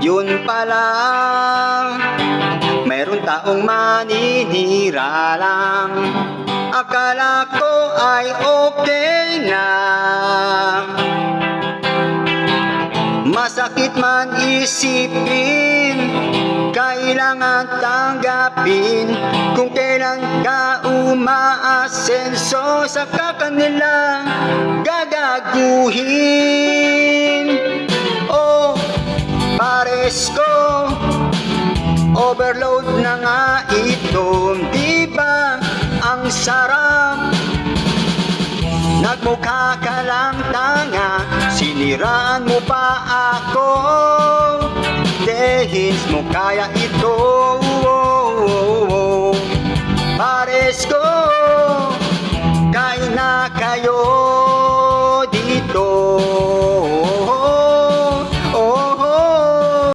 Yun pala, mayroon taong maninira lang. Akala ko ay okay na. Masakit man isipin, kailangan tanggapin. Kung kailan ka umaasenso, saka kanila gagaguhin. Oh, pares ko, overload na nga ito. Di ba ang sarap? Nagmukha ka lang tanga, siniraan mo pa ako. Dehins mo kaya ito. Pares ko,